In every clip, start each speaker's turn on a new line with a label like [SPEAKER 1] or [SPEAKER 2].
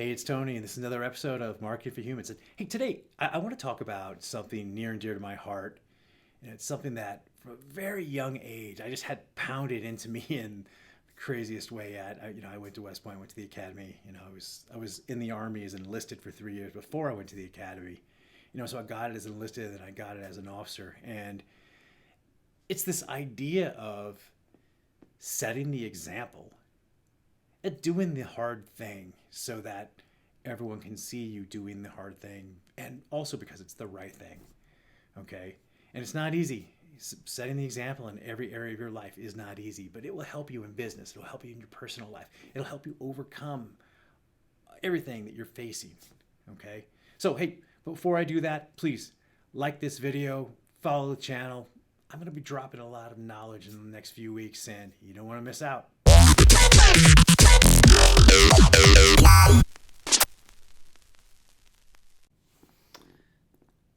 [SPEAKER 1] Hey, it's Tony, and this is another episode of Marketing for Humans. And hey, today I want to talk about something near and dear to my heart, and it's something that from a very young age I just had pounded into me in the craziest way. I went to West Point, went to the academy. I was in the army as enlisted for 3 years before I went to the academy. So I got it as enlisted, and I got it as an officer, and it's this idea of setting the example at doing the hard thing so that everyone can see you doing the hard thing, and also because it's the right thing. Okay. And it's not easy. Setting the example in every area of your life is not easy, but it will help you in business. It'll help you in your personal life. It'll help you overcome everything that you're facing. Okay. So, hey, before I do that, please like this video, follow the channel. I'm going to be dropping a lot of knowledge in the next few weeks, and you don't want to miss out.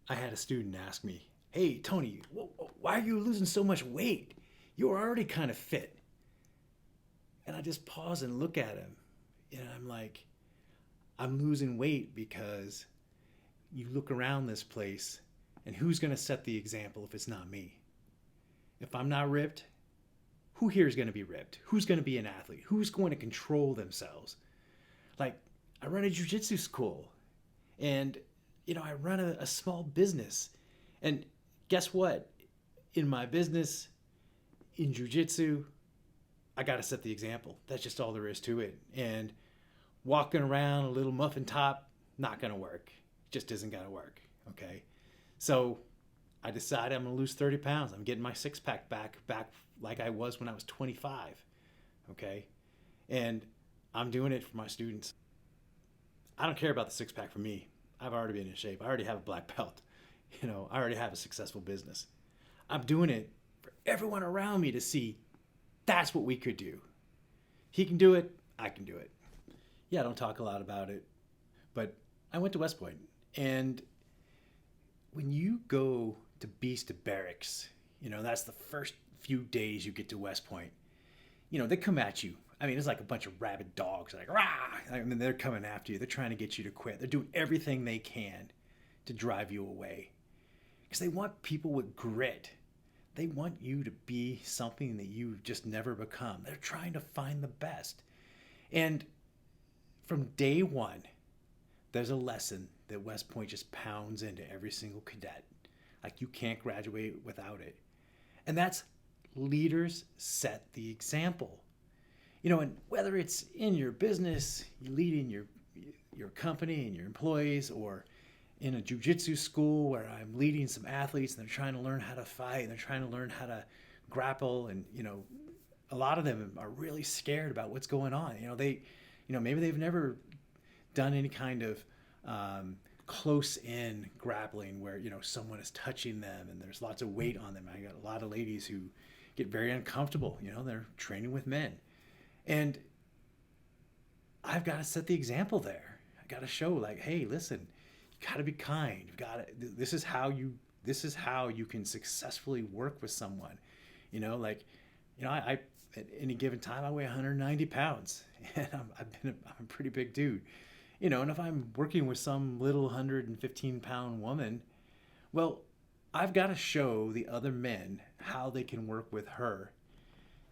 [SPEAKER 1] I had a student ask me, "Hey, Tony, why are you losing so much weight? You were already kind of fit." And I just pause and look at him. And I'm like, I'm losing weight because you look around this place, and who's going to set the example if it's not me? If I'm not ripped, who here is going to be ripped? Who's going to be an athlete? Who's going to control themselves? Like, I run a jiu-jitsu school, and I run a small business. And guess what? In my business, in jiu-jitsu, I got to set the example. That's just all there is to it. And walking around a little muffin top, not going to work. Just isn't going to work. Okay. So I decided I'm going to lose 30 pounds. I'm getting my six pack back like I was when I was 25. Okay. And I'm doing it for my students. I don't care about the six pack for me. I've already been in shape. I already have a black belt. I already have a successful business. I'm doing it for everyone around me to see that's what we could do. He can do it. I can do it. Yeah, I don't talk a lot about it, but I went to West Point. And when you go to Beast Barracks, that's the first few days you get to West Point. They come at you. I mean, it's like a bunch of rabid dogs, like, rah! I mean, they're coming after you. They're trying to get you to quit. They're doing everything they can to drive you away because they want people with grit. They want you to be something that you've just never become. They're trying to find the best. And from day one, there's a lesson that West Point just pounds into every single cadet. Like, you can't graduate without it. And that's leaders set the example. And whether it's in your business, you leading your company and your employees, or in a jiu-jitsu school where I'm leading some athletes and they're trying to learn how to fight and they're trying to learn how to grapple, and a lot of them are really scared about what's going on. Maybe they've never done any kind of close in grappling where someone is touching them and there's lots of weight on them. I got a lot of ladies who get very uncomfortable. They're training with men. And I've got to set the example there. I got to show, like, hey, listen, you got to be kind. This is how you can successfully work with someone. I at any given time I weigh 190 pounds, and I'm a pretty big dude. And if I'm working with some little 115-pound woman, well, I've got to show the other men how they can work with her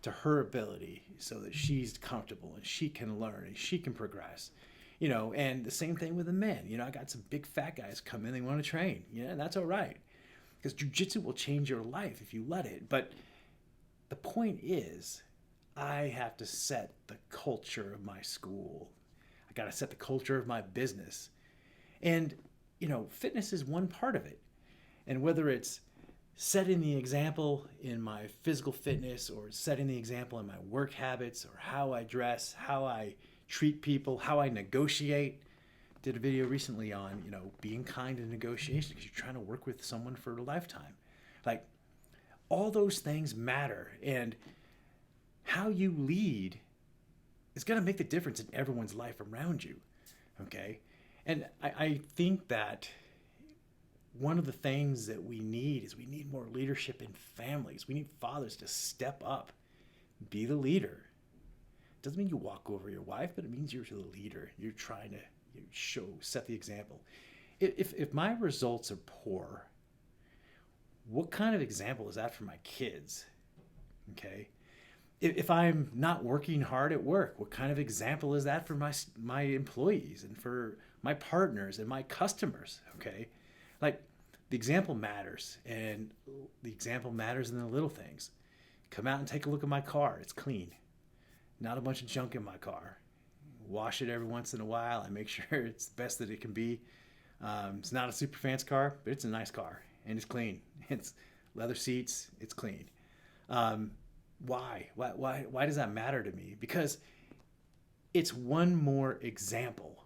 [SPEAKER 1] to her ability so that she's comfortable and she can learn and she can progress. And the same thing with the men. I got some big fat guys come in, they want to train. That's all right. Because jiu-jitsu will change your life if you let it. But the point is, I have to set the culture of my school. I got to set the culture of my business. And, fitness is one part of it. And whether it's setting the example in my physical fitness or setting the example in my work habits or how I dress, how I treat people, how I negotiate. Did a video recently on, being kind in negotiation because you're trying to work with someone for a lifetime. Like, all those things matter. And how you lead is going to make the difference in everyone's life around you. Okay. And I think that one of the things that we need is we need more leadership in families. We need fathers to step up, be the leader. It doesn't mean you walk over your wife, but it means you're the leader. You're trying to You set the example. If my results are poor, what kind of example is that for my kids? Okay. If I'm not working hard at work, what kind of example is that for my employees and for my partners and my customers? Okay. Like, the example matters, and the example matters in the little things. Come out and take a look at my car. It's clean. Not a bunch of junk in my car. Wash it every once in a while. I make sure it's the best that it can be. It's not a super fancy car, but it's a nice car, and it's clean. It's leather seats. It's clean. Why? Why does that matter to me? Because it's one more example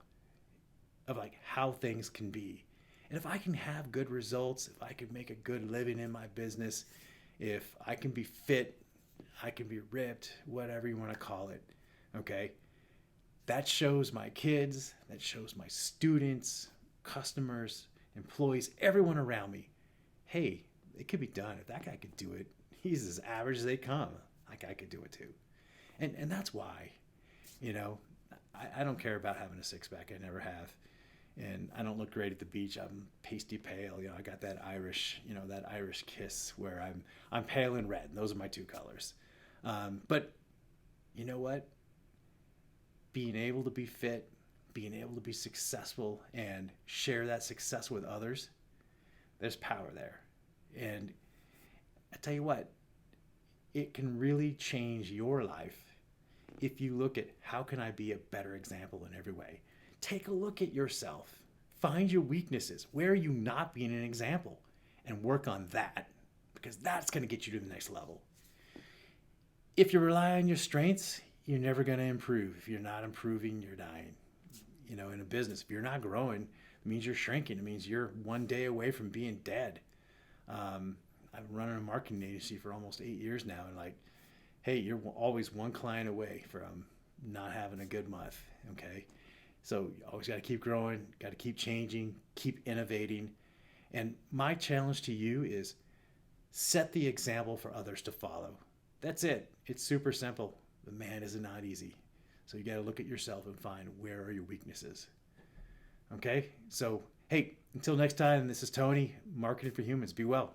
[SPEAKER 1] of like how things can be. And if I can have good results, if I can make a good living in my business, if I can be fit, I can be ripped, whatever you want to call it, okay? That shows my kids, that shows my students, customers, employees, everyone around me, hey, it could be done. If that guy could do it, he's as average as they come. Like, I could do it too. And that's why, you know, I don't care about having a six pack. I never have. And I don't look great at the beach. I'm pasty pale. You know, I got that Irish, that Irish kiss where I'm pale and red. And those are my two colors. But you know what? Being able to be fit, being able to be successful and share that success with others, there's power there. And I tell you what, it can really change your life if you look at how can I be a better example in every way. Take a look at yourself. Find your weaknesses. Where are you not being an example? And work on that, because that's going to get you to the next level. If you rely on your strengths, you're never going to improve. If you're not improving, you're dying. In a business, if you're not growing, it means you're shrinking. It means you're one day away from being dead. I've been running a marketing agency for almost 8 years now, and like, hey, you're always one client away from not having a good month. Okay. So you always got to keep growing, got to keep changing, keep innovating. And my challenge to you is set the example for others to follow. That's it. It's super simple. But man, is it not easy. So you got to look at yourself and find where are your weaknesses. Okay? So, hey, until next time, this is Tony, Marketing for Humans. Be well.